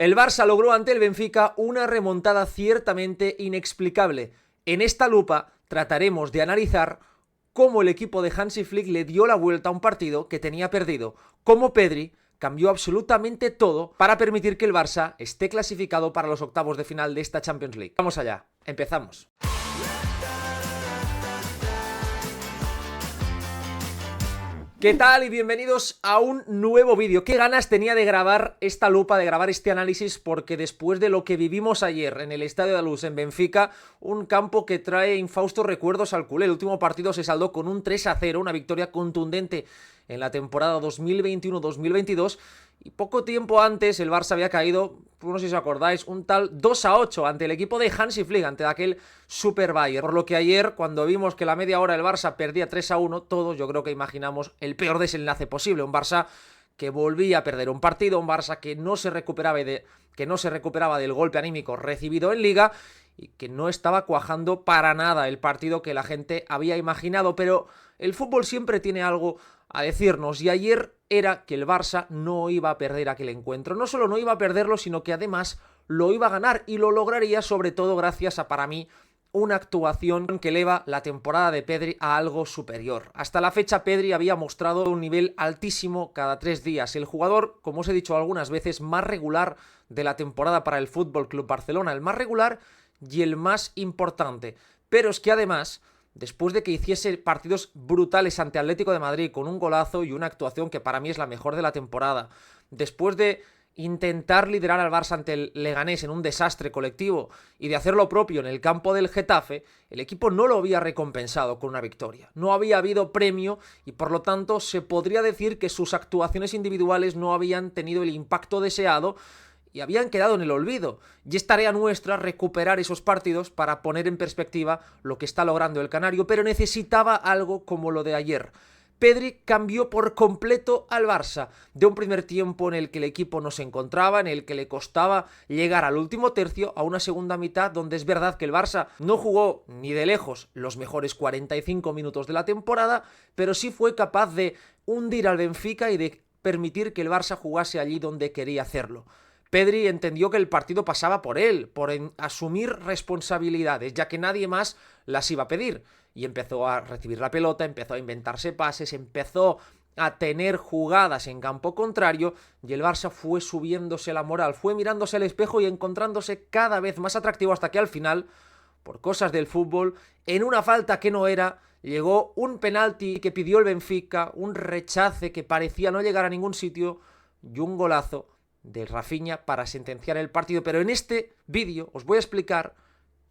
El Barça logró ante el Benfica una remontada ciertamente inexplicable. En esta lupa trataremos de analizar cómo el equipo de Hansi Flick le dio la vuelta a un partido que tenía perdido, cómo Pedri cambió absolutamente todo para permitir que el Barça esté clasificado para los octavos de final de esta Champions League. Vamos allá, empezamos. ¿Qué tal? Y bienvenidos a un nuevo vídeo. Qué ganas tenía de grabar esta lupa, de grabar este análisis, porque después de lo que vivimos ayer en el Estadio de Luz en Benfica, un campo que trae infaustos recuerdos al culé. El último partido se saldó con un 3-0, una victoria contundente en la temporada 2021-2022, y poco tiempo antes el Barça había caído, no sé si os acordáis, un tal 2-8 ante el equipo de Hansi Flick, ante aquel Super Bayern. Por lo que ayer, cuando vimos que la media hora el Barça perdía 3-1, todos yo creo que imaginamos el peor desenlace posible. Un Barça que volvía a perder un partido, un Barça que no se recuperaba del golpe anímico recibido en Liga y que no estaba cuajando para nada el partido que la gente había imaginado. Pero el fútbol siempre tiene algo a decirnos, y ayer era que el Barça no iba a perder aquel encuentro. No solo no iba a perderlo, sino que además lo iba a ganar, y lo lograría sobre todo gracias a, para mí, una actuación que eleva la temporada de Pedri a algo superior. Hasta la fecha Pedri había mostrado un nivel altísimo cada 3 días. El jugador, como os he dicho algunas veces, más regular de la temporada para el Fútbol Club Barcelona. El más regular y el más importante. Pero es que además, después de que hiciese partidos brutales ante Atlético de Madrid con un golazo y una actuación que para mí es la mejor de la temporada, después de intentar liderar al Barça ante el Leganés en un desastre colectivo y de hacer lo propio en el campo del Getafe, el equipo no lo había recompensado con una victoria. No había habido premio y por lo tanto se podría decir que sus actuaciones individuales no habían tenido el impacto deseado y habían quedado en el olvido. Y es tarea nuestra recuperar esos partidos para poner en perspectiva lo que está logrando el canario, pero necesitaba algo como lo de ayer. Pedri cambió por completo al Barça, de un primer tiempo en el que el equipo no se encontraba, en el que le costaba llegar al último tercio, a una segunda mitad donde es verdad que el Barça no jugó ni de lejos los mejores 45 minutos de la temporada, pero sí fue capaz de hundir al Benfica y de permitir que el Barça jugase allí donde quería hacerlo. Pedri entendió que el partido pasaba por él, por asumir responsabilidades, ya que nadie más las iba a pedir. Y empezó a recibir la pelota, empezó a inventarse pases, empezó a tener jugadas en campo contrario, y el Barça fue subiéndose la moral, fue mirándose al espejo y encontrándose cada vez más atractivo, hasta que al final, por cosas del fútbol, en una falta que no era, llegó un penalti que pidió el Benfica, un rechace que parecía no llegar a ningún sitio, y un golazo de Rafinha para sentenciar el partido. Pero en este vídeo os voy a explicar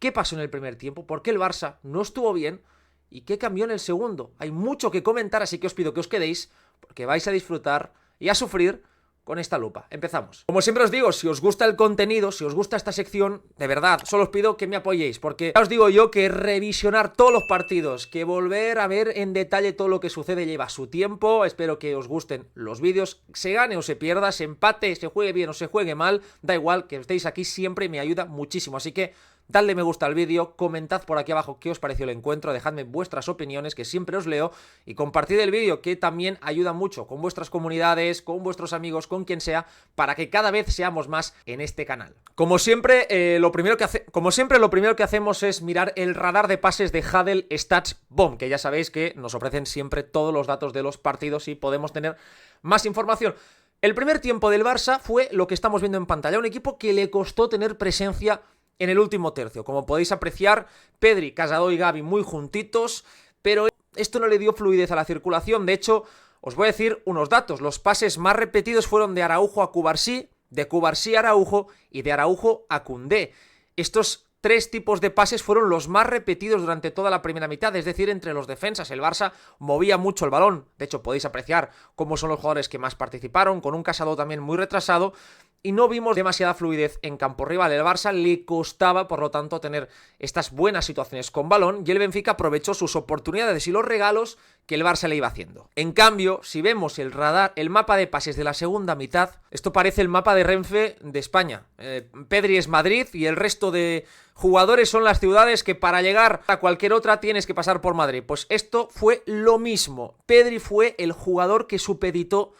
qué pasó en el primer tiempo, por qué el Barça no estuvo bien y qué cambió en el segundo. Hay mucho que comentar, así que os pido que os quedéis, porque vais a disfrutar y a sufrir con esta lupa. Empezamos. Como siempre os digo, si os gusta el contenido, si os gusta esta sección, de verdad, solo os pido que me apoyéis, porque ya os digo yo que revisionar todos los partidos, que volver a ver en detalle todo lo que sucede lleva su tiempo. Espero que os gusten los vídeos, se gane o se pierda, se empate, se juegue bien o se juegue mal, da igual, que estéis aquí siempre me ayuda muchísimo, así que dadle me gusta al vídeo, comentad por aquí abajo qué os pareció el encuentro, dejadme vuestras opiniones, que siempre os leo, y compartid el vídeo, que también ayuda mucho, con vuestras comunidades, con vuestros amigos, con quien sea, para que cada vez seamos más en este canal. Como siempre, lo primero que hacemos es mirar el radar de pases de Huddle Stats Bomb, que ya sabéis que nos ofrecen siempre todos los datos de los partidos y podemos tener más información. El primer tiempo del Barça fue lo que estamos viendo en pantalla, un equipo que le costó tener presencia en el último tercio. Como podéis apreciar, Pedri, Casado y Gavi muy juntitos, pero esto no le dio fluidez a la circulación. De hecho, os voy a decir unos datos. Los pases más repetidos fueron de Araujo a Cubarsí, de Cubarsí a Araujo y de Araujo a Koundé. Estos 3 tipos de pases fueron los más repetidos durante toda la primera mitad, es decir, entre los defensas. El Barça movía mucho el balón. De hecho, podéis apreciar cómo son los jugadores que más participaron, con un Casado también muy retrasado, y no vimos demasiada fluidez en campo rival. El Barça le costaba, por lo tanto, tener estas buenas situaciones con balón, y el Benfica aprovechó sus oportunidades y los regalos que el Barça le iba haciendo. En cambio, si vemos el radar, el mapa de pases de la segunda mitad, esto parece el mapa de Renfe de España. Pedri es Madrid y el resto de jugadores son las ciudades que para llegar a cualquier otra tienes que pasar por Madrid. Pues esto fue lo mismo. Pedri fue el jugador que supeditó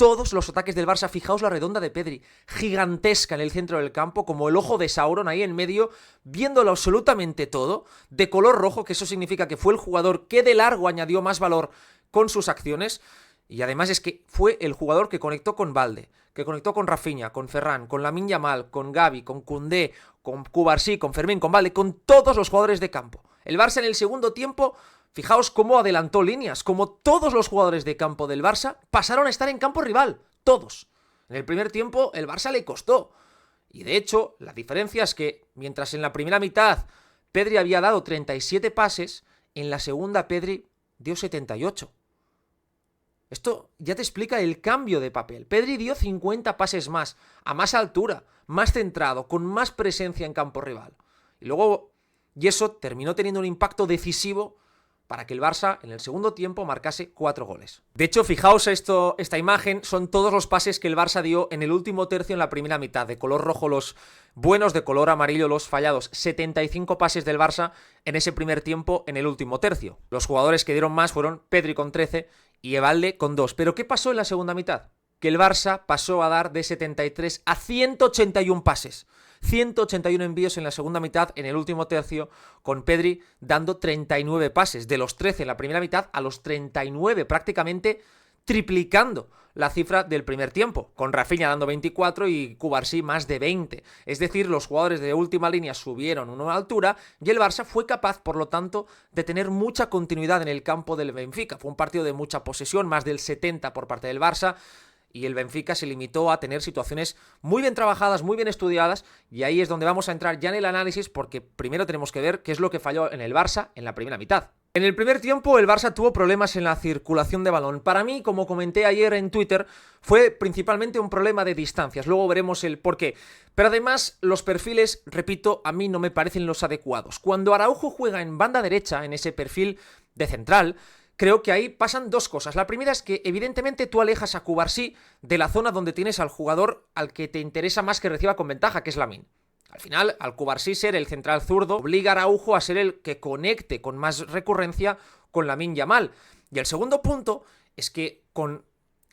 todos los ataques del Barça. Fijaos la redonda de Pedri, gigantesca en el centro del campo, como el ojo de Sauron ahí en medio, viéndolo absolutamente todo, de color rojo, que eso significa que fue el jugador que de largo añadió más valor con sus acciones. Y además es que fue el jugador que conectó con Balde, que conectó con Rafinha, con Ferran, con Lamine Yamal, con Gavi, con Koundé, con Cubarsí, con Fermín, con Balde, con todos los jugadores de campo. El Barça en el segundo tiempo, fijaos cómo adelantó líneas, como todos los jugadores de campo del Barça pasaron a estar en campo rival, todos. En el primer tiempo el Barça le costó. Y de hecho, la diferencia es que mientras en la primera mitad Pedri había dado 37 pases, en la segunda Pedri dio 78. Esto ya te explica el cambio de papel. Pedri dio 50 pases más, a más altura, más centrado, con más presencia en campo rival. Y eso terminó teniendo un impacto decisivo para que el Barça en el segundo tiempo marcase 4 goles. De hecho, fijaos esta imagen, son todos los pases que el Barça dio en el último tercio en la primera mitad. De color rojo los buenos, de color amarillo los fallados. 75 pases del Barça en ese primer tiempo en el último tercio. Los jugadores que dieron más fueron Pedri con 13 y Evalde con 2. ¿Pero qué pasó en la segunda mitad? Que el Barça pasó a dar de 73 a 181 pases. 181 envíos en la segunda mitad en el último tercio, con Pedri dando 39 pases, de los 13 en la primera mitad a los 39, prácticamente triplicando la cifra del primer tiempo, con Rafinha dando 24 y Cubarsí más de 20. Es decir, los jugadores de última línea subieron una altura y el Barça fue capaz, por lo tanto, de tener mucha continuidad en el campo del Benfica. Fue un partido de mucha posesión, más del 70 por parte del Barça, y el Benfica se limitó a tener situaciones muy bien trabajadas, muy bien estudiadas, y ahí es donde vamos a entrar ya en el análisis, porque primero tenemos que ver qué es lo que falló en el Barça en la primera mitad. En el primer tiempo el Barça tuvo problemas en la circulación de balón. Para mí, como comenté ayer en Twitter, fue principalmente un problema de distancias. Luego veremos el porqué. Pero además, los perfiles, repito, a mí no me parecen los adecuados. Cuando Araujo juega en banda derecha, en ese perfil de central, creo que ahí pasan dos cosas. La primera es que evidentemente tú alejas a Cubarsí de la zona donde tienes al jugador al que te interesa más que reciba con ventaja, que es Lamine. Al final, al Cubarsí ser el central zurdo, obliga a Araujo a ser el que conecte con más recurrencia con Lamine Yamal. Y el segundo punto es que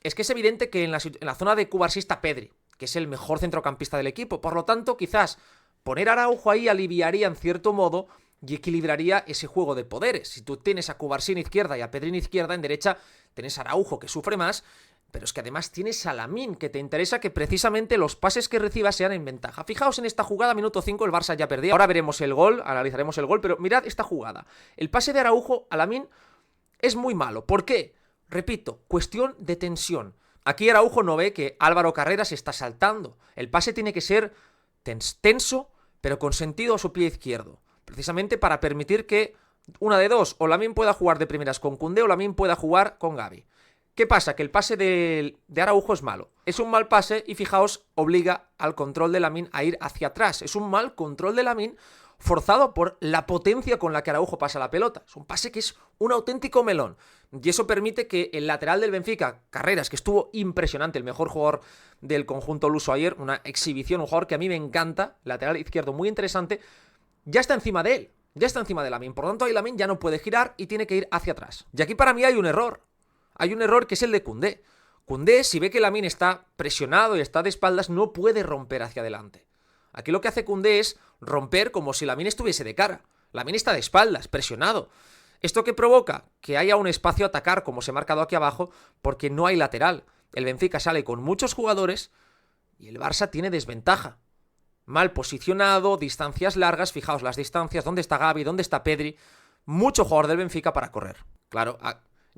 es evidente que en la zona de Cubarsí está Pedri, que es el mejor centrocampista del equipo. Por lo tanto, quizás poner a Araujo ahí aliviaría en cierto modo y equilibraría ese juego de poderes. Si tú tienes a Cubarsí en izquierda y a Pedri en izquierda, en derecha tienes a Araujo, que sufre más, pero es que además tienes a Lamine, que te interesa que precisamente los pases que recibas sean en ventaja. Fijaos en esta jugada, minuto 5, el Barça ya perdía. Ahora veremos el gol, analizaremos el gol, pero mirad esta jugada. El pase de Araujo a Lamine es muy malo. ¿Por qué? Repito, cuestión de tensión. Aquí Araujo no ve que Álvaro Carreras está saltando. El pase tiene que ser tenso, pero con sentido a su pie izquierdo. Precisamente para permitir que una de dos, o Lamine pueda jugar de primeras con Koundé o Lamine pueda jugar con Gavi. ¿Qué pasa? Que el pase de Araujo es malo. Es un mal pase y fijaos, obliga al control de Lamine a ir hacia atrás. Es un mal control de Lamine forzado por la potencia con la que Araujo pasa la pelota. Es un pase que es un auténtico melón. Y eso permite que el lateral del Benfica, Carreras, que estuvo impresionante, el mejor jugador del conjunto luso ayer, una exhibición, un jugador que a mí me encanta, lateral izquierdo muy interesante, ya está encima de él. Ya está encima de Lamine. Por lo tanto, ahí Lamine ya no puede girar y tiene que ir hacia atrás. Y aquí para mí hay un error. Hay un error que es el de Koundé. Koundé, si ve que Lamine está presionado y está de espaldas, no puede romper hacia adelante. Aquí lo que hace Koundé es romper como si Lamine estuviese de cara. Lamine está de espaldas, presionado. ¿Esto qué provoca? Que haya un espacio a atacar, como os he marcado aquí abajo, porque no hay lateral. El Benfica sale con muchos jugadores y el Barça tiene desventaja. Mal posicionado, distancias largas, fijaos las distancias, ¿dónde está Gavi? ¿Dónde está Pedri? Mucho jugador del Benfica para correr. Claro,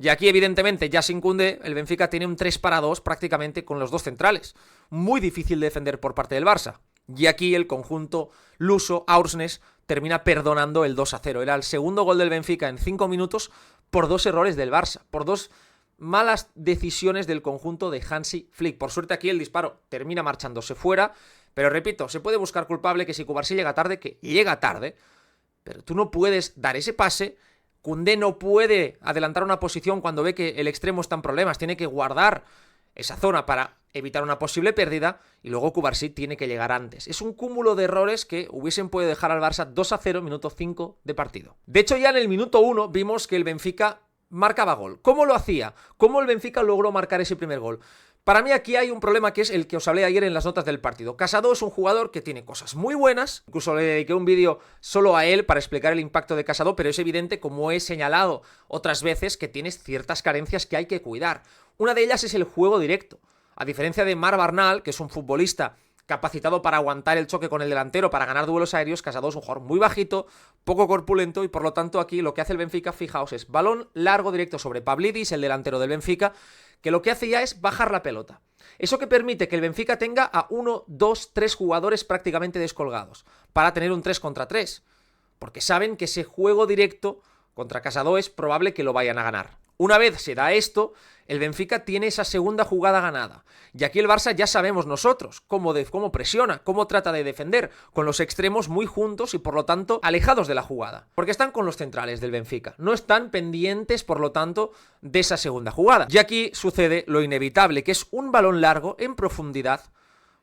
y aquí, evidentemente, ya sin Koundé, el Benfica tiene un 3-2 prácticamente con los dos centrales. Muy difícil de defender por parte del Barça. Y aquí el conjunto luso, Aursnes, termina perdonando el 2-0. Era el segundo gol del Benfica en 5 minutos por 2 errores del Barça, por 2 malas decisiones del conjunto de Hansi Flick. Por suerte aquí el disparo termina marchándose fuera, pero repito, se puede buscar culpable que si Cubarsí llega tarde, que llega tarde, pero tú no puedes dar ese pase. Koundé no puede adelantar una posición cuando ve que el extremo está en problemas, tiene que guardar esa zona para evitar una posible pérdida y luego Cubarsí tiene que llegar antes. Es un cúmulo de errores que hubiesen podido dejar al Barça 2-0, minuto 5 de partido. De hecho, ya en el minuto 1 vimos que el Benfica marcaba gol. ¿Cómo lo hacía? ¿Cómo el Benfica logró marcar ese primer gol? Para mí aquí hay un problema que es el que os hablé ayer en las notas del partido. Casado es un jugador que tiene cosas muy buenas, incluso le dediqué un vídeo solo a él para explicar el impacto de Casado, pero es evidente, como he señalado otras veces, que tienes ciertas carencias que hay que cuidar. Una de ellas es el juego directo. A diferencia de Marc Barnal, que es un futbolista capacitado para aguantar el choque con el delantero, para ganar duelos aéreos, Casado es un jugador muy bajito, poco corpulento, y por lo tanto aquí lo que hace el Benfica, fijaos, es balón largo directo sobre Pavlidis, el delantero del Benfica, que lo que hace ya es bajar la pelota. Eso que permite que el Benfica tenga a 1, 2, 3 jugadores prácticamente descolgados, para tener un 3 contra 3, porque saben que ese juego directo contra Casado es probable que lo vayan a ganar. Una vez se da esto, el Benfica tiene esa segunda jugada ganada. Y aquí el Barça ya sabemos nosotros cómo presiona, cómo trata de defender, con los extremos muy juntos y por lo tanto alejados de la jugada. Porque están con los centrales del Benfica, no están pendientes por lo tanto de esa segunda jugada. Y aquí sucede lo inevitable, que es un balón largo en profundidad,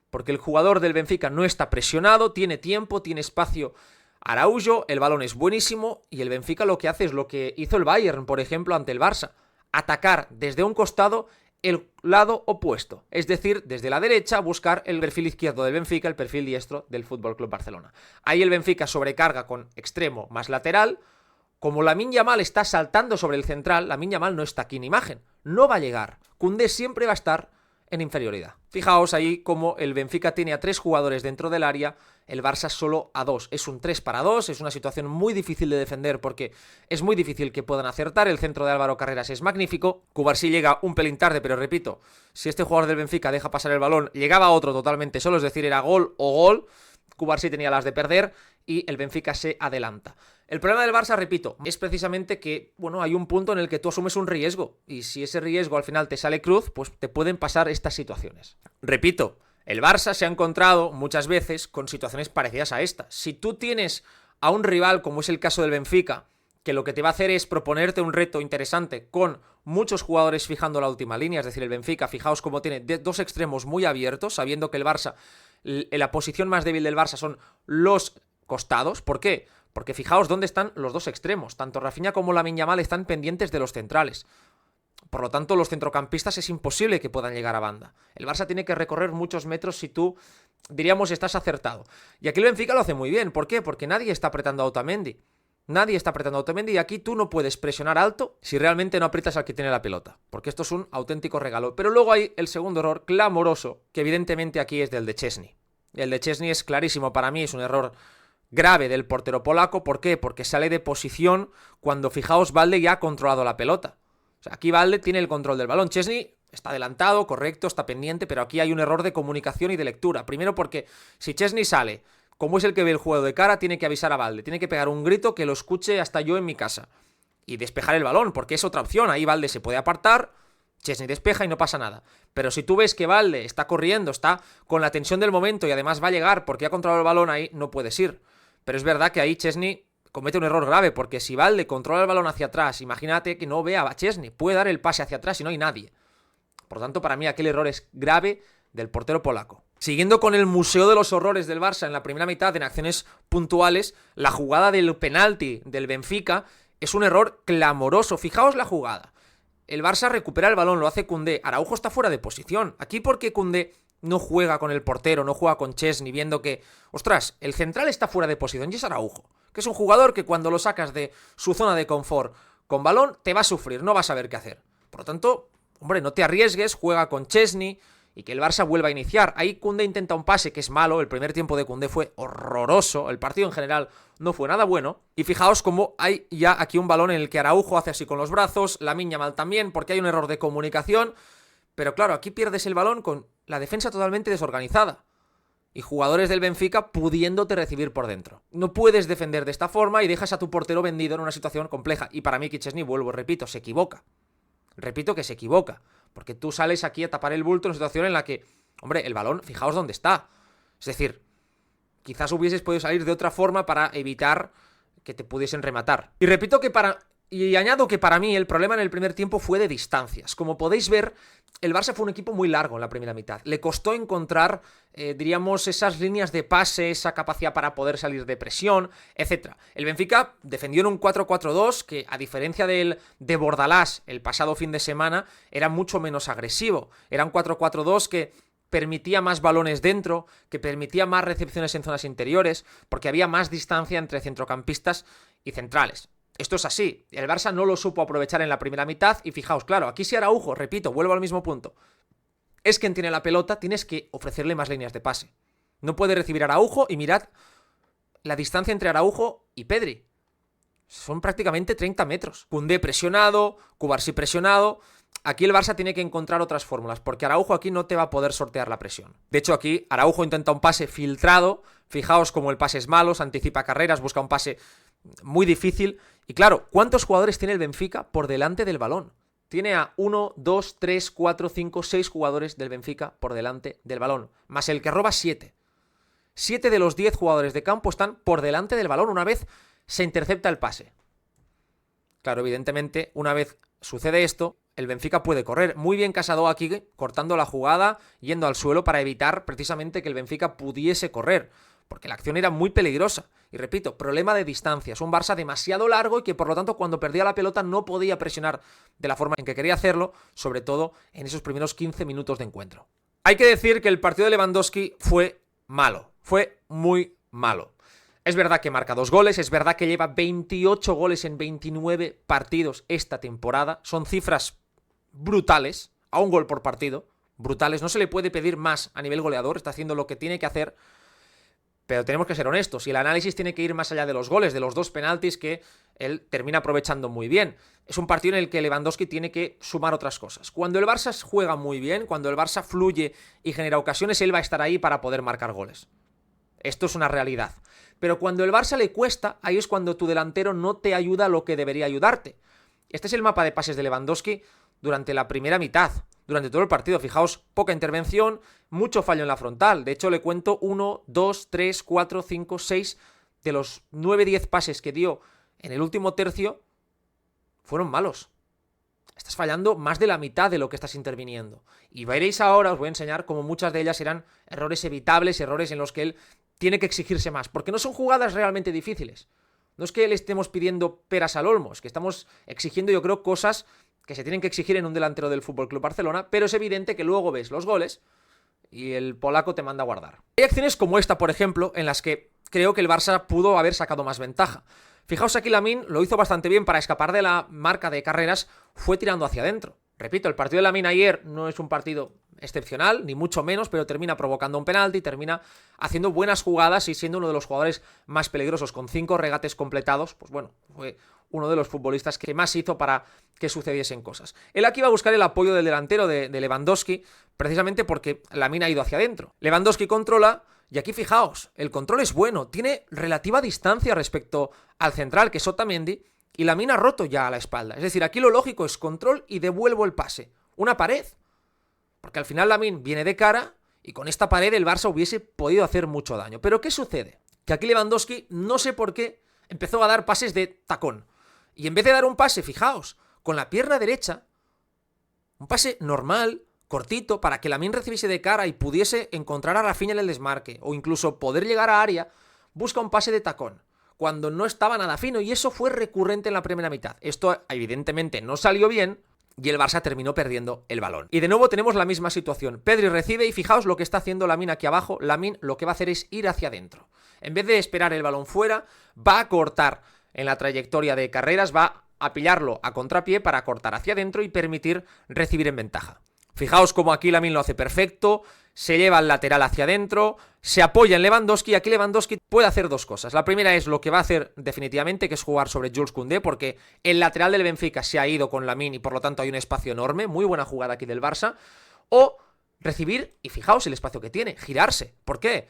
porque el jugador del Benfica no está presionado, tiene tiempo, tiene espacio. Araujo, el balón es buenísimo y el Benfica lo que hace es lo que hizo el Bayern, por ejemplo, ante el Barça. Atacar desde un costado el lado opuesto, es decir, desde la derecha buscar el perfil izquierdo del Benfica, el perfil diestro del FC Barcelona. Ahí el Benfica sobrecarga con extremo más lateral. Como Lamine Yamal está saltando sobre el central, Lamine Yamal no está aquí en imagen, no va a llegar. Koundé siempre va a estar en inferioridad. Fijaos ahí como el Benfica tiene a 3 jugadores dentro del área, el Barça solo a 2. Es un 3 para 2, es una situación muy difícil de defender porque es muy difícil que puedan acertar. El centro de Álvaro Carreras es magnífico. Cubarsí llega un pelín tarde, pero repito, si este jugador del Benfica deja pasar el balón, llegaba otro totalmente solo, es decir, era gol o gol. Cubarsí tenía las de perder y el Benfica se adelanta. El problema del Barça, repito, es precisamente que, bueno, hay un punto en el que tú asumes un riesgo y si ese riesgo al final te sale cruz, pues te pueden pasar estas situaciones. Repito, el Barça se ha encontrado muchas veces con situaciones parecidas a esta. Si tú tienes a un rival, como es el caso del Benfica, que lo que te va a hacer es proponerte un reto interesante con muchos jugadores fijando la última línea, es decir, el Benfica, fijaos cómo tiene 2 extremos muy abiertos, sabiendo que el Barça, la posición más débil del Barça son los costados. ¿Por qué? Porque fijaos dónde están los 2 extremos, tanto Rafinha como Lamine Yamal están pendientes de los centrales. Por lo tanto, los centrocampistas es imposible que puedan llegar a banda. El Barça tiene que recorrer muchos metros si tú, diríamos, estás acertado. Y aquí el Benfica lo hace muy bien. ¿Por qué? Porque nadie está apretando a Otamendi. Nadie está apretando a Otamendi y aquí tú no puedes presionar alto si realmente no aprietas al que tiene la pelota. Porque esto es un auténtico regalo. Pero luego hay el segundo error clamoroso, que evidentemente aquí es del de Szczęsny. El de Szczęsny es clarísimo para mí, es un error grave del portero polaco. ¿Por qué? Porque sale de posición cuando, fijaos, Balde ya ha controlado la pelota. O sea, aquí Balde tiene el control del balón. Szczęsny está adelantado, correcto, está pendiente, pero aquí hay un error de comunicación y de lectura. Primero porque si Szczęsny sale, como es el que ve el juego de cara, tiene que avisar a Balde, tiene que pegar un grito que lo escuche hasta yo en mi casa. Y despejar el balón, porque es otra opción. Ahí Balde se puede apartar, Szczęsny despeja y no pasa nada. Pero si tú ves que Balde está corriendo, está con la tensión del momento y además va a llegar porque ha controlado el balón, ahí no puedes ir. Pero es verdad que ahí Szczęsny comete un error grave, porque si Balde controla el balón hacia atrás, imagínate que no vea a Szczęsny, puede dar el pase hacia atrás y no hay nadie. Por lo tanto, para mí aquel error es grave del portero polaco. Siguiendo con el museo de los horrores del Barça en la primera mitad en acciones puntuales, la jugada del penalti del Benfica es un error clamoroso. Fijaos la jugada. El Barça recupera el balón, lo hace Koundé. Araujo está fuera de posición. Aquí porque Koundé no juega con el portero, no juega con Szczęsny, viendo que, ostras, el central está fuera de posición y es Araujo, que es un jugador que cuando lo sacas de su zona de confort con balón te va a sufrir, no va a saber qué hacer. Por lo tanto, hombre, no te arriesgues, juega con Szczęsny y que el Barça vuelva a iniciar. Ahí Koundé intenta un pase que es malo, el primer tiempo de Koundé fue horroroso, el partido en general no fue nada bueno. Y fijaos cómo hay ya aquí un balón en el que Araujo hace así con los brazos, Lamine Yamal también, porque hay un error de comunicación. Pero claro, aquí pierdes el balón con la defensa totalmente desorganizada y jugadores del Benfica pudiéndote recibir por dentro. No puedes defender de esta forma y dejas a tu portero vendido en una situación compleja. Y para mí Szczęsny, vuelvo, repito, se equivoca. Repito que se equivoca, porque tú sales aquí a tapar el bulto en una situación en la que, hombre, el balón, fijaos dónde está. Es decir, quizás hubieses podido salir de otra forma para evitar que te pudiesen rematar. Y repito que para Y añado que para mí el problema en el primer tiempo fue de distancias. Como podéis ver, el Barça fue un equipo muy largo en la primera mitad. Le costó encontrar, diríamos, esas líneas de pase, esa capacidad para poder salir de presión, etc. El Benfica defendió en un 4-4-2 que, a diferencia de Bordalás el pasado fin de semana, era mucho menos agresivo. Era un 4-4-2 que permitía más balones dentro, que permitía más recepciones en zonas interiores, porque había más distancia entre centrocampistas y centrales. Esto es así, el Barça no lo supo aprovechar en la primera mitad y fijaos, claro, aquí si Araujo, repito, vuelvo al mismo punto, es quien tiene la pelota, tienes que ofrecerle más líneas de pase. No puede recibir Araujo y mirad la distancia entre Araujo y Pedri. Son prácticamente 30 metros. Koundé presionado, Cubarsí presionado. Aquí el Barça tiene que encontrar otras fórmulas, porque Araujo aquí no te va a poder sortear la presión. De hecho, aquí Araujo intenta un pase filtrado. Fijaos cómo el pase es malo, se anticipa carreras, busca un pase muy difícil. Y claro, ¿cuántos jugadores tiene el Benfica por delante del balón? Tiene a 1, 2, 3, 4, 5, 6 jugadores del Benfica por delante del balón, más el que roba 7. 7 de los 10 jugadores de campo están por delante del balón una vez se intercepta el pase. Claro, evidentemente, una vez sucede esto, el Benfica puede correr. Muy bien Casado aquí, cortando la jugada, yendo al suelo para evitar precisamente que el Benfica pudiese correr, porque la acción era muy peligrosa. Y repito, problema de distancias, un Barça demasiado largo y que por lo tanto cuando perdía la pelota no podía presionar de la forma en que quería hacerlo, sobre todo en esos primeros 15 minutos de encuentro. Hay que decir que el partido de Lewandowski fue malo, fue muy malo. Es verdad que marca 2 goles, es verdad que lleva 28 goles en 29 partidos esta temporada, son cifras brutales, a un gol por partido, brutales, no se le puede pedir más a nivel goleador, está haciendo lo que tiene que hacer. Pero tenemos que ser honestos y el análisis tiene que ir más allá de los goles, de los 2 penaltis que él termina aprovechando muy bien. Es un partido en el que Lewandowski tiene que sumar otras cosas. Cuando el Barça juega muy bien, cuando el Barça fluye y genera ocasiones, él va a estar ahí para poder marcar goles. Esto es una realidad. Pero cuando el Barça le cuesta, ahí es cuando tu delantero no te ayuda lo que debería ayudarte. Este es el mapa de pases de Lewandowski durante la primera mitad. Durante todo el partido, fijaos, poca intervención, mucho fallo en la frontal. De hecho, le cuento 1, 2, 3, 4, 5, 6 de los 9-10 pases que dio en el último tercio fueron malos. Estás fallando más de la mitad de lo que estás interviniendo. Y veréis ahora, os voy a enseñar cómo muchas de ellas eran errores evitables, errores en los que él tiene que exigirse más, porque no son jugadas realmente difíciles. No es que le estemos pidiendo peras al olmo, es que estamos exigiendo, yo creo, cosas que se tienen que exigir en un delantero del FC Barcelona, pero es evidente que luego ves los goles y el polaco te manda a guardar. Hay acciones como esta, por ejemplo, en las que creo que el Barça pudo haber sacado más ventaja. Fijaos aquí, Lamine lo hizo bastante bien para escapar de la marca de carreras, fue tirando hacia adentro. Repito, el partido de Lamine ayer no es un partido excepcional, ni mucho menos, pero termina provocando un penalti, termina haciendo buenas jugadas y siendo uno de los jugadores más peligrosos, con 5 regates completados. Pues bueno, fue uno de los futbolistas que más hizo para que sucediesen cosas. Él aquí va a buscar el apoyo del delantero de Lewandowski, precisamente porque Lamine ha ido hacia adentro. Lewandowski controla, y aquí fijaos, el control es bueno, tiene relativa distancia respecto al central, que es Otamendi, y Lamine ha roto ya a la espalda. Es decir, aquí lo lógico es control y devuelvo el pase. Una pared. Porque al final Lamine viene de cara y con esta pared el Barça hubiese podido hacer mucho daño. Pero ¿qué sucede? Que aquí Lewandowski, no sé por qué, empezó a dar pases de tacón. Y en vez de dar un pase, fijaos, con la pierna derecha, un pase normal, cortito, para que Lamine recibiese de cara y pudiese encontrar a Rafinha en el desmarque, o incluso poder llegar a área, busca un pase de tacón, cuando no estaba nada fino, y eso fue recurrente en la primera mitad. Esto evidentemente no salió bien, y el Barça terminó perdiendo el balón. Y de nuevo tenemos la misma situación. Pedri recibe y fijaos lo que está haciendo Lamine aquí abajo. Lamine lo que va a hacer es ir hacia adentro. En vez de esperar el balón fuera, va a cortar en la trayectoria de carreras, va a pillarlo a contrapié para cortar hacia adentro y permitir recibir en ventaja. Fijaos cómo aquí Lamine lo hace perfecto, se lleva el lateral hacia adentro, se apoya en Lewandowski y aquí Lewandowski puede hacer 2 cosas. La primera es lo que va a hacer definitivamente, que es jugar sobre Jules Koundé, porque el lateral del Benfica se ha ido con Lamine y por lo tanto hay un espacio enorme, muy buena jugada aquí del Barça, o recibir, y fijaos el espacio que tiene, girarse. ¿Por qué?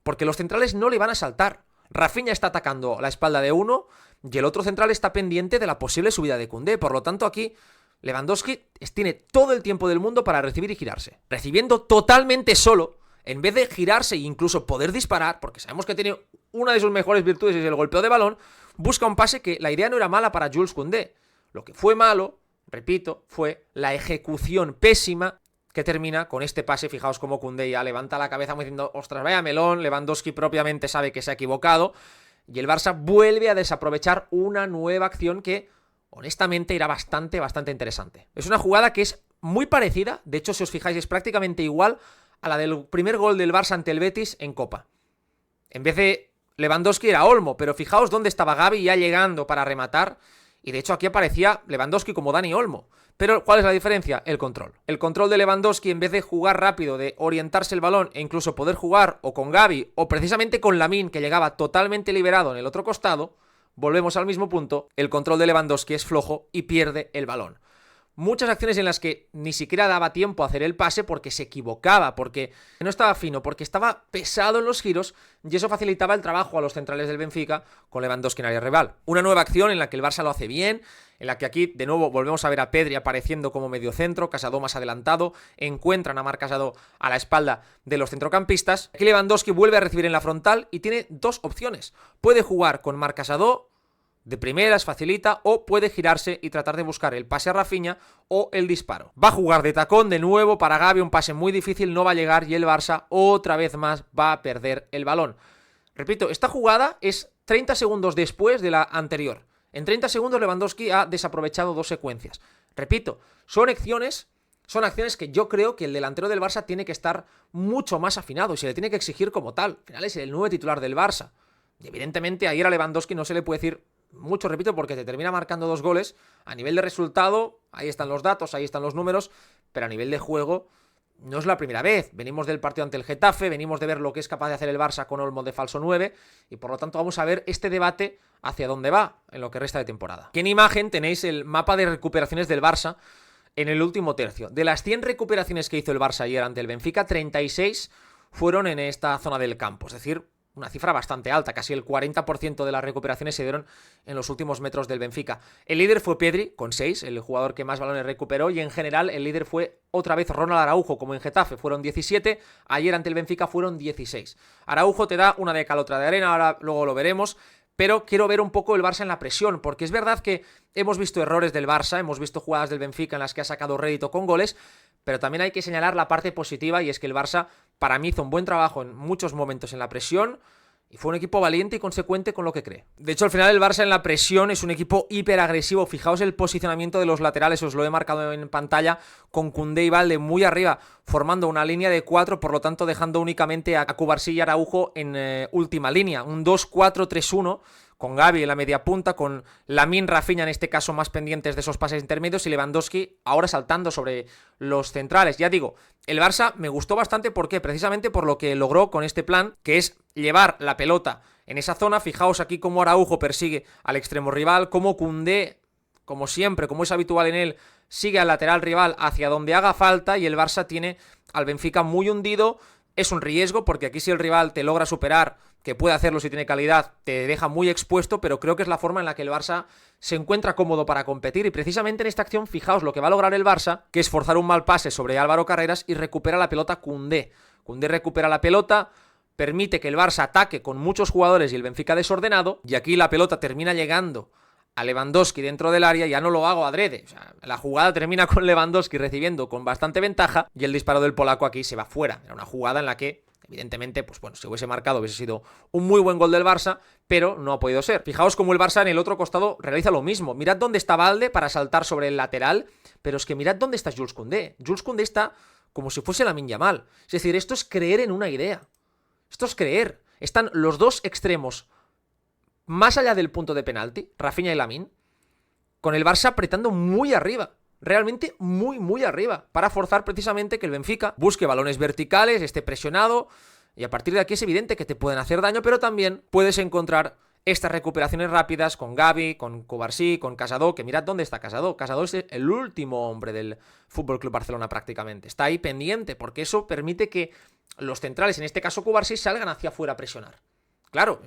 Porque los centrales no le van a saltar. Rafinha está atacando la espalda de uno y el otro central está pendiente de la posible subida de Koundé, por lo tanto aquí Lewandowski tiene todo el tiempo del mundo para recibir y girarse. Recibiendo totalmente solo, en vez de girarse e incluso poder disparar, porque sabemos que tiene una de sus mejores virtudes, es el golpeo de balón, busca un pase que la idea no era mala para Jules Koundé. Lo que fue malo, repito, fue la ejecución pésima que termina con este pase. Fijaos cómo Koundé ya levanta la cabeza como diciendo, ostras, vaya melón. Lewandowski propiamente sabe que se ha equivocado y el Barça vuelve a desaprovechar una nueva acción que honestamente era bastante interesante. Es una jugada que es muy parecida, de hecho si os fijáis es prácticamente igual a la del primer gol del Barça ante el Betis en Copa. En vez de Lewandowski era Olmo, pero fijaos dónde estaba Gavi ya llegando para rematar y de hecho aquí aparecía Lewandowski como Dani Olmo. Pero ¿cuál es la diferencia? El control. El control de Lewandowski, en vez de jugar rápido, de orientarse el balón e incluso poder jugar o con Gavi o precisamente con Lamine, que llegaba totalmente liberado en el otro costado, volvemos al mismo punto, el control de Lewandowski es flojo y pierde el balón. Muchas acciones en las que ni siquiera daba tiempo a hacer el pase porque se equivocaba, porque no estaba fino, porque estaba pesado en los giros y eso facilitaba el trabajo a los centrales del Benfica con Lewandowski en área rival. Una nueva acción en la que el Barça lo hace bien, en la que aquí de nuevo volvemos a ver a Pedri apareciendo como mediocentro, Casado más adelantado, encuentran a Marc Casado a la espalda de los centrocampistas. Aquí Lewandowski vuelve a recibir en la frontal y tiene dos opciones. Puede jugar con Marc Casado de primeras, facilita, o puede girarse y tratar de buscar el pase a Rafinha o el disparo. Va a jugar de tacón de nuevo para Gavi, un pase muy difícil, no va a llegar y el Barça otra vez más va a perder el balón. Repito, esta jugada es 30 segundos después de la anterior. En 30 segundos Lewandowski ha desaprovechado dos secuencias. Repito, son acciones que yo creo que el delantero del Barça tiene que estar mucho más afinado y se le tiene que exigir como tal. Al final es el nuevo titular del Barça. Y evidentemente ayer a Lewandowski no se le puede decir mucho, repito, porque te termina marcando 2 goles. A nivel de resultado, ahí están los datos, ahí están los números, pero a nivel de juego no es la primera vez. Venimos del partido ante el Getafe, venimos de ver lo que es capaz de hacer el Barça con Olmo de falso 9 y por lo tanto vamos a ver este debate hacia dónde va en lo que resta de temporada. Aquí en imagen tenéis el mapa de recuperaciones del Barça en el último tercio. De las 100 recuperaciones que hizo el Barça ayer ante el Benfica, 36 fueron en esta zona del campo, es decir, una cifra bastante alta, casi el 40% de las recuperaciones se dieron en los últimos metros del Benfica. El líder fue Pedri, con 6, el jugador que más balones recuperó, y en general el líder fue otra vez Ronald Araujo, como en Getafe, fueron 17, ayer ante el Benfica fueron 16. Araujo te da una de cal, otra de arena, ahora luego lo veremos, pero quiero ver un poco el Barça en la presión, porque es verdad que hemos visto errores del Barça, hemos visto jugadas del Benfica en las que ha sacado rédito con goles, pero también hay que señalar la parte positiva y es que el Barça para mí hizo un buen trabajo en muchos momentos en la presión y fue un equipo valiente y consecuente con lo que cree. De hecho, al final el Barça en la presión es un equipo hiperagresivo. Fijaos el posicionamiento de los laterales, os lo he marcado en pantalla, con Koundé y Balde muy arriba, formando una línea de 4, por lo tanto dejando únicamente a Cubarsí y Araujo en última línea. Un 2-4-3-1, con Gavi en la media punta, con Lamine, Rafinha en este caso más pendientes de esos pases intermedios y Lewandowski ahora saltando sobre los centrales. Ya digo, el Barça me gustó bastante, ¿por qué? Precisamente por lo que logró con este plan, que es llevar la pelota en esa zona. Fijaos aquí cómo Araujo persigue al extremo rival, cómo Koundé, como siempre, como es habitual en él, sigue al lateral rival hacia donde haga falta y el Barça tiene al Benfica muy hundido. Es un riesgo porque aquí si el rival te logra superar, que puede hacerlo si tiene calidad, te deja muy expuesto, pero creo que es la forma en la que el Barça se encuentra cómodo para competir y precisamente en esta acción fijaos lo que va a lograr el Barça, que es forzar un mal pase sobre Álvaro Carreras y recupera la pelota Koundé. Koundé recupera la pelota, permite que el Barça ataque con muchos jugadores y el Benfica desordenado y aquí la pelota termina llegando a Lewandowski dentro del área, ya no lo hago adrede, o sea, la jugada termina con Lewandowski recibiendo con bastante ventaja y el disparo del polaco aquí se va fuera. Era una jugada en la que evidentemente, pues bueno, si hubiese marcado hubiese sido un muy buen gol del Barça, pero no ha podido ser. Fijaos cómo el Barça en el otro costado realiza lo mismo. Mirad dónde está Balde para saltar sobre el lateral, pero es que mirad dónde está Jules Koundé. Jules Koundé está como si fuese Lamine Yamal. Es decir, esto es creer en una idea. Esto es creer. Están los dos extremos más allá del punto de penalti, Rafinha y Lamine, con el Barça apretando muy arriba. Realmente muy arriba, para forzar precisamente que el Benfica busque balones verticales, esté presionado, y a partir de aquí es evidente que te pueden hacer daño, pero también puedes encontrar estas recuperaciones rápidas con Gavi, con Cubarsí, con Casado, que mirad dónde está Casado. Casado es el último hombre del FC Barcelona prácticamente, está ahí pendiente, porque eso permite que los centrales, en este caso Cubarsí, salgan hacia afuera a presionar. Claro,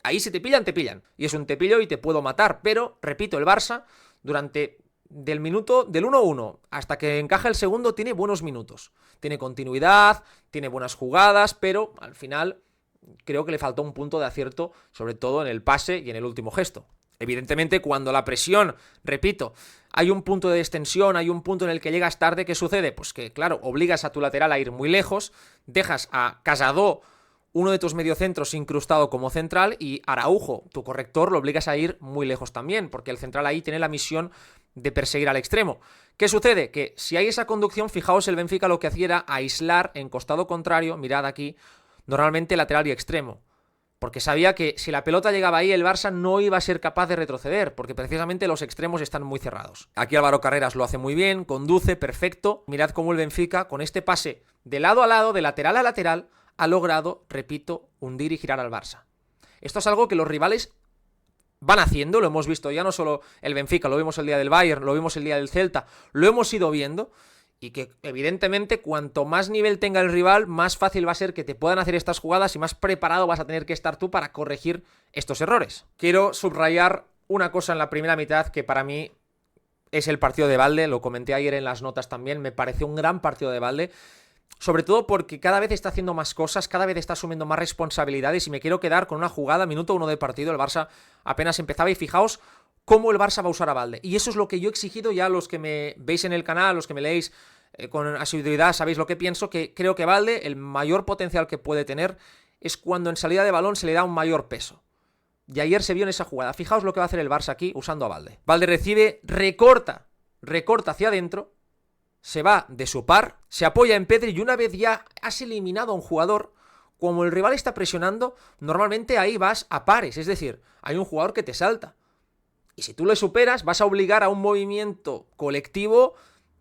ahí si te pillan, y es un te pillo y te puedo matar, pero, repito, el Barça durante del minuto del 1-1 hasta que encaja el segundo tiene buenos minutos, tiene continuidad, tiene buenas jugadas, pero al final creo que le faltó un punto de acierto, sobre todo en el pase y en el último gesto. Evidentemente, cuando la presión, repito, hay un punto de extensión, hay un punto en el que llegas tarde, ¿qué sucede? Pues que, claro, obligas a tu lateral a ir muy lejos, dejas a Casado, uno de tus mediocentros, incrustado como central, y Araujo, tu corrector, lo obligas a ir muy lejos también, porque el central ahí tiene la misión de perseguir al extremo. ¿Qué sucede? Que si hay esa conducción, fijaos, el Benfica lo que hacía era aislar en costado contrario, mirad aquí, normalmente lateral y extremo. Porque sabía que si la pelota llegaba ahí, el Barça no iba a ser capaz de retroceder, porque precisamente los extremos están muy cerrados. Aquí Álvaro Carreras lo hace muy bien, conduce, perfecto. Mirad cómo el Benfica, con este pase de lado a lado, de lateral a lateral, ha logrado, repito, hundir y girar al Barça. Esto es algo que los rivales van haciendo, lo hemos visto ya no solo el Benfica, lo vimos el día del Bayern, lo vimos el día del Celta, lo hemos ido viendo. Y que evidentemente cuanto más nivel tenga el rival, más fácil va a ser que te puedan hacer estas jugadas y más preparado vas a tener que estar tú para corregir estos errores. Quiero subrayar una cosa en la primera mitad que para mí es el partido de Balde, lo comenté ayer en las notas también, me pareció un gran partido de Balde, sobre todo porque cada vez está haciendo más cosas, cada vez está asumiendo más responsabilidades y me quiero quedar con una jugada, minuto 1 de partido, el Barça apenas empezaba y fijaos cómo el Barça va a usar a Balde. Y eso es lo que yo he exigido ya a los que me veis en el canal, los que me leéis con asiduidad, sabéis lo que pienso, que creo que Balde, el mayor potencial que puede tener es cuando en salida de balón se le da un mayor peso. Y ayer se vio en esa jugada. Fijaos lo que va a hacer el Barça aquí usando a Balde. Balde recibe, recorta hacia adentro, se va de su par, se apoya en Pedri y una vez ya has eliminado a un jugador, como el rival está presionando, normalmente ahí vas a pares, es decir, hay un jugador que te salta. Y si tú le superas, vas a obligar a un movimiento colectivo,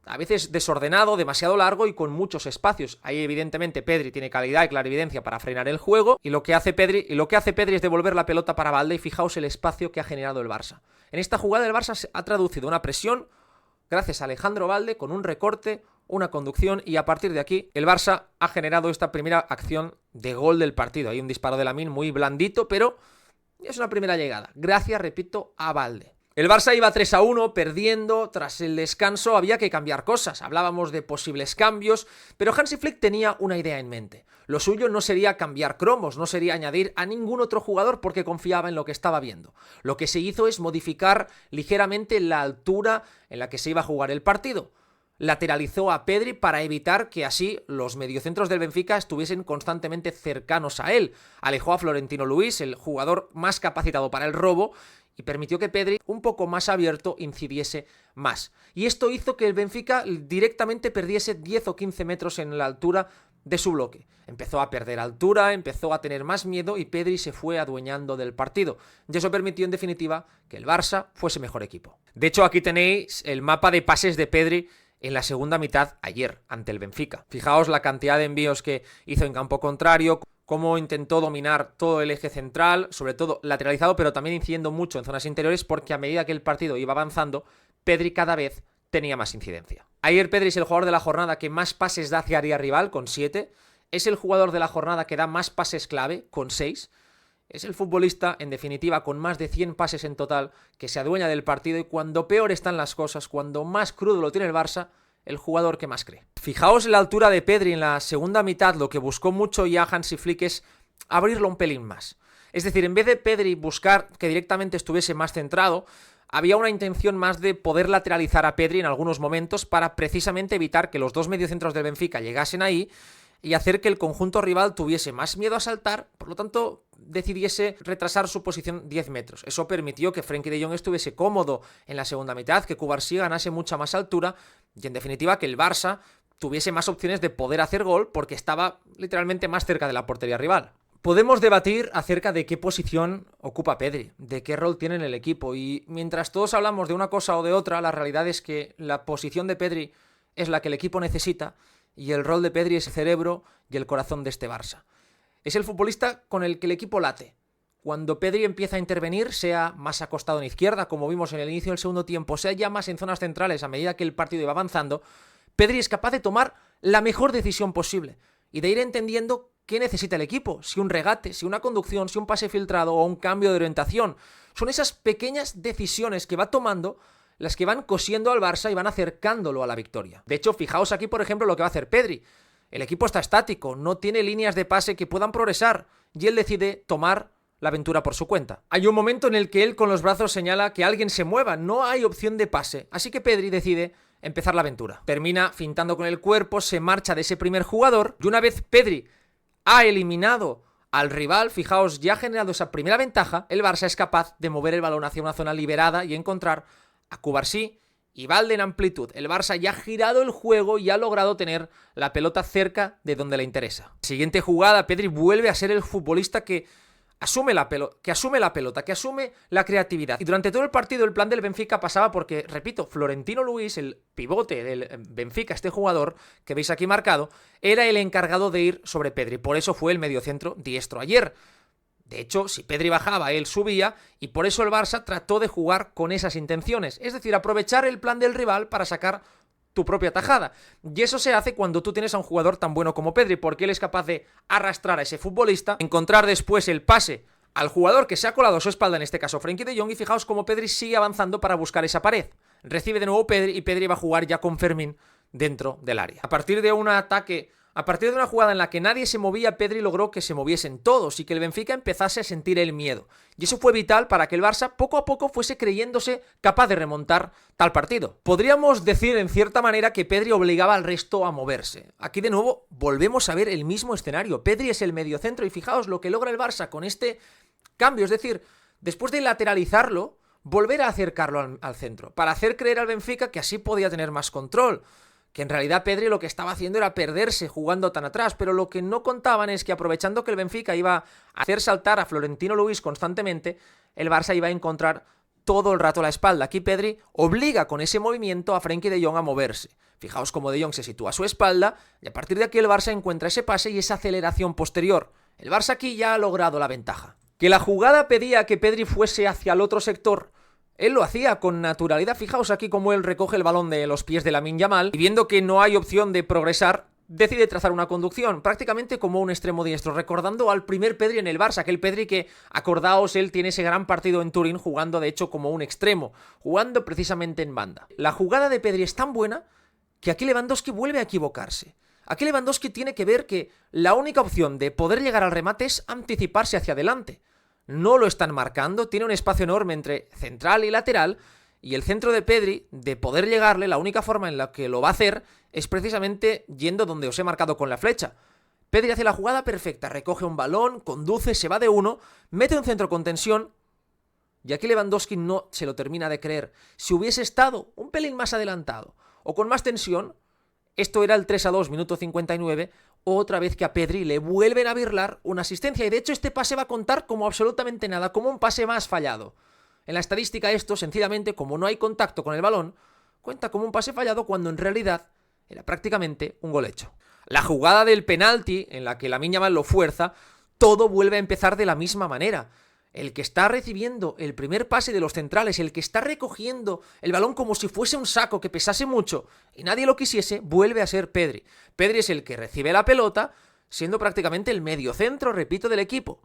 a veces desordenado, demasiado largo y con muchos espacios. Ahí evidentemente Pedri tiene calidad y clarividencia para frenar el juego y lo que hace Pedri es devolver la pelota para Balde y fijaos el espacio que ha generado el Barça. En esta jugada el Barça se ha traducido una presión gracias a Alejandro Balde con un recorte, una conducción y a partir de aquí el Barça ha generado esta primera acción de gol del partido. Hay un disparo de Lamine muy blandito, pero es una primera llegada, gracias, repito, a Balde. El Barça iba 3-1, perdiendo, tras el descanso había que cambiar cosas, hablábamos de posibles cambios, pero Hansi Flick tenía una idea en mente. Lo suyo no sería cambiar cromos, no sería añadir a ningún otro jugador porque confiaba en lo que estaba viendo. Lo que se hizo es modificar ligeramente la altura en la que se iba a jugar el partido. Lateralizó a Pedri para evitar que así los mediocentros del Benfica estuviesen constantemente cercanos a él. Alejó a Florentino Luis, el jugador más capacitado para el robo, y permitió que Pedri, un poco más abierto, incidiese más. Y esto hizo que el Benfica directamente perdiese 10 o 15 metros en la altura de su bloque. Empezó a perder altura, empezó a tener más miedo y Pedri se fue adueñando del partido. Y eso permitió en definitiva que el Barça fuese mejor equipo. De hecho, aquí tenéis el mapa de pases de Pedri en la segunda mitad ayer, ante el Benfica. Fijaos la cantidad de envíos que hizo en campo contrario, cómo intentó dominar todo el eje central, sobre todo lateralizado, pero también incidiendo mucho en zonas interiores, porque a medida que el partido iba avanzando, Pedri cada vez tenía más incidencia. Ayer Pedri es el jugador de la jornada que más pases da hacia área rival, con 7. Es el jugador de la jornada que da más pases clave, con 6. Es el futbolista, en definitiva, con más de 100 pases en total, que se adueña del partido y cuando peor están las cosas, cuando más crudo lo tiene el Barça, el jugador que más cree. Fijaos en la altura de Pedri en la segunda mitad, lo que buscó mucho ya Hansi Flick es abrirlo un pelín más. Es decir, en vez de Pedri buscar que directamente estuviese más centrado, había una intención más de poder lateralizar a Pedri en algunos momentos para precisamente evitar que los dos mediocentros del Benfica llegasen ahí y hacer que el conjunto rival tuviese más miedo a saltar, por lo tanto decidiese retrasar su posición 10 metros. Eso permitió que Frenkie de Jong estuviese cómodo en la segunda mitad, que Cubarsí ganase mucha más altura y en definitiva que el Barça tuviese más opciones de poder hacer gol porque estaba literalmente más cerca de la portería rival. Podemos debatir acerca de qué posición ocupa Pedri, de qué rol tiene en el equipo y mientras todos hablamos de una cosa o de otra, la realidad es que la posición de Pedri es la que el equipo necesita y el rol de Pedri es el cerebro y el corazón de este Barça. Es el futbolista con el que el equipo late. Cuando Pedri empieza a intervenir, sea más acostado en izquierda, como vimos en el inicio del segundo tiempo, sea ya más en zonas centrales a medida que el partido iba avanzando, Pedri es capaz de tomar la mejor decisión posible y de ir entendiendo qué necesita el equipo, si un regate, si una conducción, si un pase filtrado o un cambio de orientación. Son esas pequeñas decisiones que va tomando las que van cosiendo al Barça y van acercándolo a la victoria. De hecho, fijaos aquí, por ejemplo, lo que va a hacer Pedri. El equipo está estático, no tiene líneas de pase que puedan progresar y él decide tomar la aventura por su cuenta. Hay un momento en el que él con los brazos señala que alguien se mueva, no hay opción de pase, así que Pedri decide empezar la aventura. Termina fintando con el cuerpo, se marcha de ese primer jugador y una vez Pedri ha eliminado al rival, fijaos, ya ha generado esa primera ventaja, el Barça es capaz de mover el balón hacia una zona liberada y encontrar a Cubarsí y Valde en amplitud. El Barça ya ha girado el juego y ha logrado tener la pelota cerca de donde le interesa. Siguiente jugada, Pedri vuelve a ser el futbolista que asume la pelota, que asume la creatividad. Y durante todo el partido el plan del Benfica pasaba porque, repito, Florentino Luis, el pivote del Benfica, este jugador que veis aquí marcado, era el encargado de ir sobre Pedri. Por eso fue el mediocentro diestro ayer. De hecho, si Pedri bajaba, él subía, y por eso el Barça trató de jugar con esas intenciones. Es decir, aprovechar el plan del rival para sacar tu propia tajada. Y eso se hace cuando tú tienes a un jugador tan bueno como Pedri, porque él es capaz de arrastrar a ese futbolista, encontrar después el pase al jugador que se ha colado a su espalda, en este caso Frenkie de Jong, y fijaos cómo Pedri sigue avanzando para buscar esa pared. Recibe de nuevo Pedri y Pedri va a jugar ya con Fermín dentro del área. A partir de una jugada en la que nadie se movía, Pedri logró que se moviesen todos y que el Benfica empezase a sentir el miedo. Y eso fue vital para que el Barça poco a poco fuese creyéndose capaz de remontar tal partido. Podríamos decir en cierta manera que Pedri obligaba al resto a moverse. Aquí de nuevo volvemos a ver el mismo escenario. Pedri es el mediocentro y fijaos lo que logra el Barça con este cambio. Es decir, después de lateralizarlo, volver a acercarlo al centro, para hacer creer al Benfica que así podía tener más control. Que en realidad Pedri lo que estaba haciendo era perderse jugando tan atrás, pero lo que no contaban es que aprovechando que el Benfica iba a hacer saltar a Florentino Luis constantemente, el Barça iba a encontrar todo el rato la espalda. Aquí Pedri obliga con ese movimiento a Frenkie de Jong a moverse. Fijaos cómo de Jong se sitúa a su espalda y a partir de aquí el Barça encuentra ese pase y esa aceleración posterior. El Barça aquí ya ha logrado la ventaja. Que la jugada pedía que Pedri fuese hacia el otro sector, él lo hacía con naturalidad. Fijaos aquí cómo él recoge el balón de los pies de Lamine Yamal y viendo que no hay opción de progresar, decide trazar una conducción, prácticamente como un extremo diestro, recordando al primer Pedri en el Barça, aquel Pedri que, acordaos, él tiene ese gran partido en Turín jugando de hecho como un extremo, jugando precisamente en banda. La jugada de Pedri es tan buena que aquí Lewandowski vuelve a equivocarse. Aquí Lewandowski tiene que ver que la única opción de poder llegar al remate es anticiparse hacia adelante. No lo están marcando, tiene un espacio enorme entre central y lateral, y el centro de Pedri, de poder llegarle, la única forma en la que lo va a hacer es precisamente yendo donde os he marcado con la flecha. Pedri hace la jugada perfecta, recoge un balón, conduce, se va de uno, mete un centro con tensión, y aquí Lewandowski no se lo termina de creer. Si hubiese estado un pelín más adelantado, o con más tensión, esto era el 3-2, minuto 59, otra vez que a Pedri le vuelven a birlar una asistencia. Y de hecho este pase va a contar como absolutamente nada, como un pase más fallado. En la estadística esto, sencillamente, como no hay contacto con el balón, cuenta como un pase fallado cuando en realidad era prácticamente un gol hecho. La jugada del penalti, en la que Lamine Yamal lo fuerza, todo vuelve a empezar de la misma manera. El que está recibiendo el primer pase de los centrales, el que está recogiendo el balón como si fuese un saco que pesase mucho y nadie lo quisiese, vuelve a ser Pedri. Pedri es el que recibe la pelota, siendo prácticamente el mediocentro, repito, del equipo.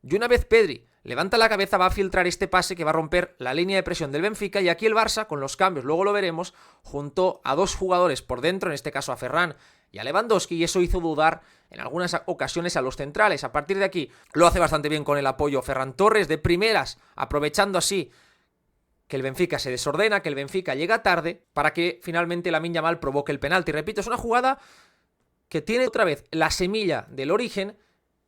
Y una vez Pedri levanta la cabeza, va a filtrar este pase que va a romper la línea de presión del Benfica, y aquí el Barça, con los cambios, luego lo veremos, juntó a dos jugadores por dentro, en este caso a Ferran y a Lewandowski, y eso hizo dudar en algunas ocasiones a los centrales. A partir de aquí lo hace bastante bien con el apoyo Ferran Torres de primeras, aprovechando así que el Benfica se desordena, que el Benfica llega tarde, para que finalmente Lamine Yamal provoque el penalti. Repito, es una jugada que tiene otra vez la semilla del origen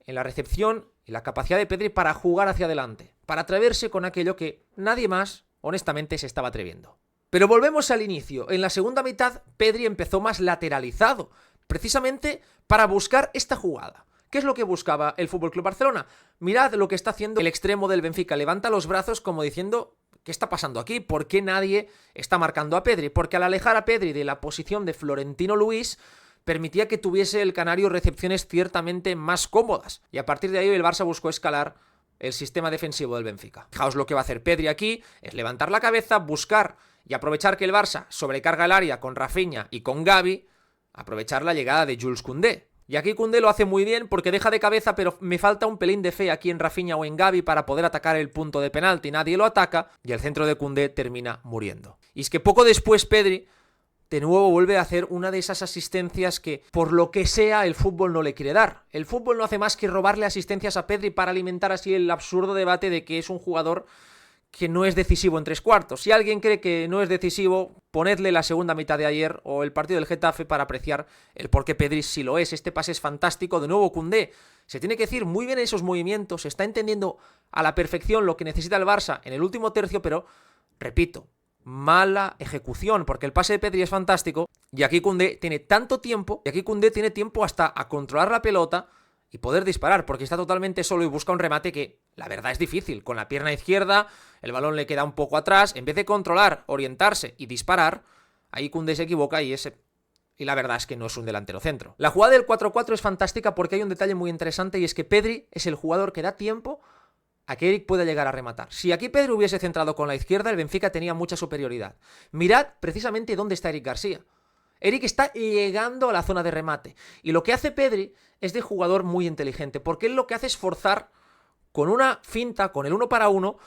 en la recepción y la capacidad de Pedri para jugar hacia adelante, para atreverse con aquello que nadie más, honestamente, se estaba atreviendo. Pero volvemos al inicio. En la segunda mitad, Pedri empezó más lateralizado, precisamente para buscar esta jugada. ¿Qué es lo que buscaba el FC Barcelona? Mirad lo que está haciendo el extremo del Benfica. Levanta los brazos como diciendo, ¿qué está pasando aquí? ¿Por qué nadie está marcando a Pedri? Porque al alejar a Pedri de la posición de Florentino Luis, permitía que tuviese el canario recepciones ciertamente más cómodas. Y a partir de ahí el Barça buscó escalar el sistema defensivo del Benfica. Fijaos lo que va a hacer Pedri aquí, es levantar la cabeza, buscar y aprovechar que el Barça sobrecarga el área con Rafinha y con Gavi, aprovechar la llegada de Jules Koundé. Y aquí Koundé lo hace muy bien porque deja de cabeza, pero me falta un pelín de fe aquí en Rafinha o en Gavi para poder atacar el punto de penalti. Nadie lo ataca y el centro de Koundé termina muriendo. Y es que poco después Pedri de nuevo vuelve a hacer una de esas asistencias que, por lo que sea, el fútbol no le quiere dar. El fútbol no hace más que robarle asistencias a Pedri para alimentar así el absurdo debate de que es un jugador que no es decisivo en 3/4. Si alguien cree que no es decisivo, ponedle la segunda mitad de ayer o el partido del Getafe para apreciar el por qué Pedri sí lo es. Este pase es fantástico. De nuevo, Koundé se tiene que decir muy bien esos movimientos, está entendiendo a la perfección lo que necesita el Barça en el último tercio, pero, repito, mala ejecución, porque el pase de Pedri es fantástico y aquí Koundé tiene tanto tiempo, y aquí Koundé tiene tiempo hasta a controlar la pelota y poder disparar, porque está totalmente solo y busca un remate que, la verdad, es difícil. Con la pierna izquierda, el balón le queda un poco atrás, en vez de controlar, orientarse y disparar, ahí Koundé se equivoca y la verdad es que no es un delantero centro. La jugada del 4-4 es fantástica porque hay un detalle muy interesante y es que Pedri es el jugador que da tiempo a que Eric pueda llegar a rematar. Si aquí Pedri hubiese centrado con la izquierda, el Benfica tenía mucha superioridad. Mirad precisamente dónde está Eric García. Eric está llegando a la zona de remate. Y lo que hace Pedri es de jugador muy inteligente, porque él lo que hace es forzar con una finta, con el 1 para 1,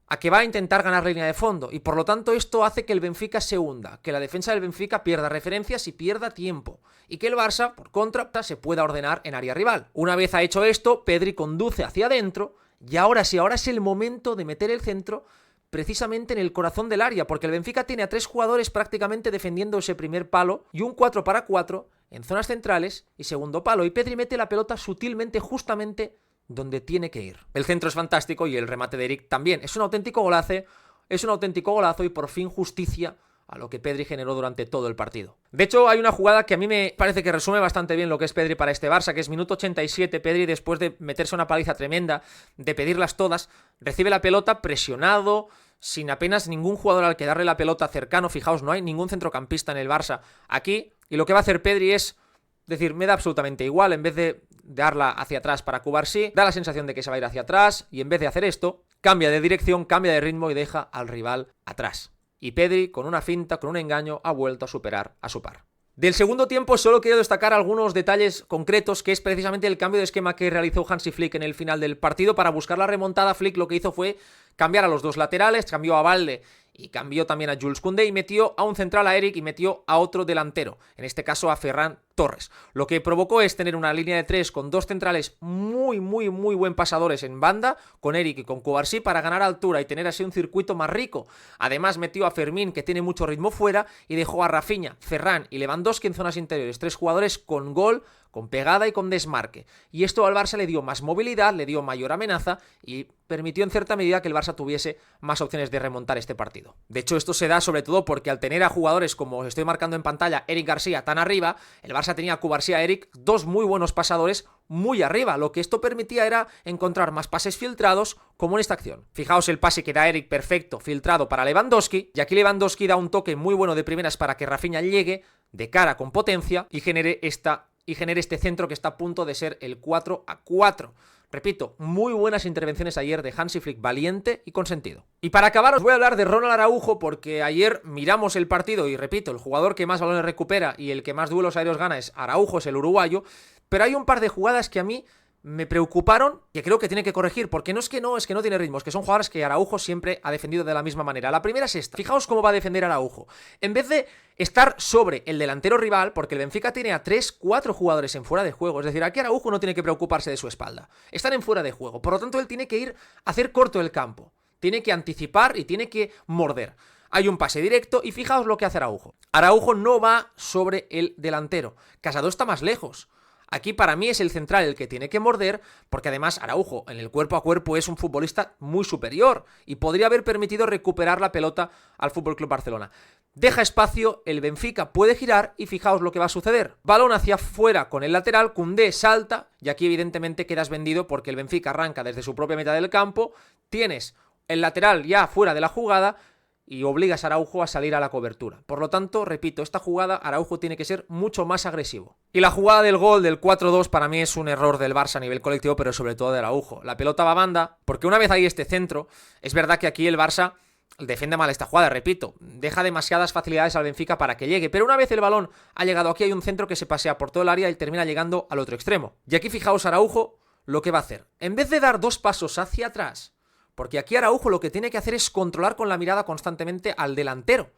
a que va a intentar ganar la línea de fondo. Y por lo tanto esto hace que el Benfica se hunda, que la defensa del Benfica pierda referencias y pierda tiempo. Y que el Barça, por contra, se pueda ordenar en área rival. Una vez ha hecho esto, Pedri conduce hacia adentro. Y ahora sí, ahora es el momento de meter el centro precisamente en el corazón del área, porque el Benfica tiene a 3 jugadores prácticamente defendiendo ese primer palo y un 4 para 4 en zonas centrales y segundo palo, y Pedri mete la pelota sutilmente justamente donde tiene que ir. El centro es fantástico y el remate de Eric también. Es un auténtico golazo y por fin justicia a lo que Pedri generó durante todo el partido. De hecho, hay una jugada que a mí me parece que resume bastante bien lo que es Pedri para este Barça, que es minuto 87, Pedri, después de meterse una paliza tremenda, de pedirlas todas, recibe la pelota presionado, sin apenas ningún jugador al que darle la pelota cercano. Fijaos, no hay ningún centrocampista en el Barça aquí, y lo que va a hacer Pedri es decir, me da absolutamente igual, en vez de darla hacia atrás para Cubarsí, da la sensación de que se va a ir hacia atrás, y en vez de hacer esto, cambia de dirección, cambia de ritmo y deja al rival atrás. Y Pedri, con una finta, con un engaño, ha vuelto a superar a su par. Del segundo tiempo solo quiero destacar algunos detalles concretos, que es precisamente el cambio de esquema que realizó Hansi Flick en el final del partido. Para buscar la remontada, Flick lo que hizo fue cambiar a los dos laterales, cambió a Balde y cambió también a Jules Koundé y metió a un central, a Eric, y metió a otro delantero, en este caso a Ferran Torres. Lo que provocó es tener una línea de 3 con 2 centrales muy buen pasadores en banda, con Eric y con Cubarsí, para ganar altura y tener así un circuito más rico. Además metió a Fermín, que tiene mucho ritmo fuera, y dejó a Rafinha, Ferran y Lewandowski en zonas interiores. 3 jugadores con gol, con pegada y con desmarque. Y esto al Barça le dio más movilidad, le dio mayor amenaza y permitió en cierta medida que el Barça tuviese más opciones de remontar este partido. De hecho, esto se da sobre todo porque al tener a jugadores, como os estoy marcando en pantalla, Eric García tan arriba, el Barça tenía a Cubarsí, a Eric, 2 muy buenos pasadores muy arriba. Lo que esto permitía era encontrar más pases filtrados, como en esta acción. Fijaos el pase que da Eric, perfecto, filtrado para Lewandowski, y aquí Lewandowski da un toque muy bueno de primeras para que Rafinha llegue de cara con potencia y genere este centro que está a punto de ser el 4-4. Repito, muy buenas intervenciones ayer de Hansi Flick, valiente y con sentido. Y para acabar os voy a hablar de Ronald Araujo, porque ayer miramos el partido y repito, el jugador que más balones recupera y el que más duelos aéreos gana es Araujo, es el uruguayo, pero hay un par de jugadas que a mí me preocuparon, que creo que tiene que corregir, porque no es que no tiene ritmo, es que son jugadores que Araujo siempre ha defendido de la misma manera. La primera es esta. Fijaos cómo va a defender Araujo. En vez de estar sobre el delantero rival, porque el Benfica tiene a 3-4 jugadores en fuera de juego, es decir, aquí Araujo no tiene que preocuparse de su espalda. Están en fuera de juego, por lo tanto él tiene que ir a hacer corto el campo, tiene que anticipar y tiene que morder. Hay un pase directo y fijaos lo que hace Araujo. Araujo no va sobre el delantero, Casado está más lejos. Aquí para mí es el central el que tiene que morder, porque además Araujo en el cuerpo a cuerpo es un futbolista muy superior y podría haber permitido recuperar la pelota al FC Barcelona. Deja espacio, el Benfica puede girar y fijaos lo que va a suceder. Balón hacia afuera con el lateral, Koundé salta y aquí evidentemente quedas vendido porque el Benfica arranca desde su propia mitad del campo, tienes el lateral ya fuera de la jugada y obligas a Araujo a salir a la cobertura. Por lo tanto, repito, esta jugada Araujo tiene que ser mucho más agresivo. Y la jugada del gol del 4-2 para mí es un error del Barça a nivel colectivo, pero sobre todo de Araujo. La pelota va a banda, porque una vez hay este centro, es verdad que aquí el Barça defiende mal esta jugada, repito, deja demasiadas facilidades al Benfica para que llegue, pero una vez el balón ha llegado aquí hay un centro que se pasea por todo el área y termina llegando al otro extremo. Y aquí fijaos Araujo lo que va a hacer. En vez de dar 2 pasos hacia atrás, porque aquí Araujo lo que tiene que hacer es controlar con la mirada constantemente al delantero.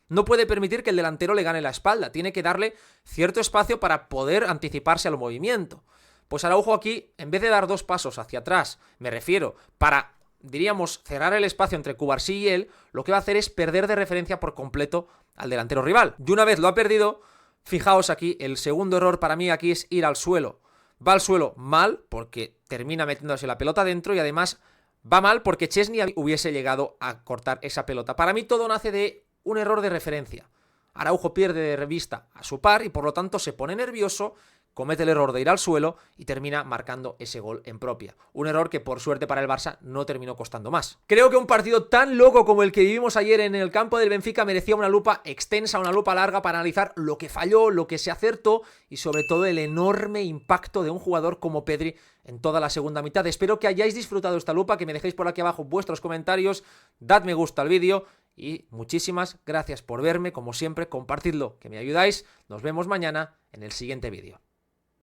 No puede permitir que el delantero le gane la espalda, tiene que darle cierto espacio para poder anticiparse al movimiento. Pues Araujo aquí, en vez de dar 2 pasos hacia atrás, me refiero, para, diríamos, cerrar el espacio entre Cubarsí y él, lo que va a hacer es perder de referencia por completo al delantero rival. Y una vez lo ha perdido, fijaos aquí, el segundo error para mí aquí es ir al suelo. Va al suelo mal, porque termina metiéndose la pelota dentro, y además va mal porque Chesney hubiese llegado a cortar esa pelota. Para mí todo nace de un error de referencia. Araujo pierde de vista a su par y por lo tanto se pone nervioso, comete el error de ir al suelo y termina marcando ese gol en propia. Un error que por suerte para el Barça no terminó costando más. Creo que un partido tan loco como el que vivimos ayer en el campo del Benfica merecía una lupa extensa, una lupa larga para analizar lo que falló, lo que se acertó y sobre todo el enorme impacto de un jugador como Pedri en toda la segunda mitad. Espero que hayáis disfrutado esta lupa, que me dejéis por aquí abajo vuestros comentarios, dad me gusta al vídeo y muchísimas gracias por verme, como siempre, compartidlo, que me ayudáis. Nos vemos mañana en el siguiente vídeo.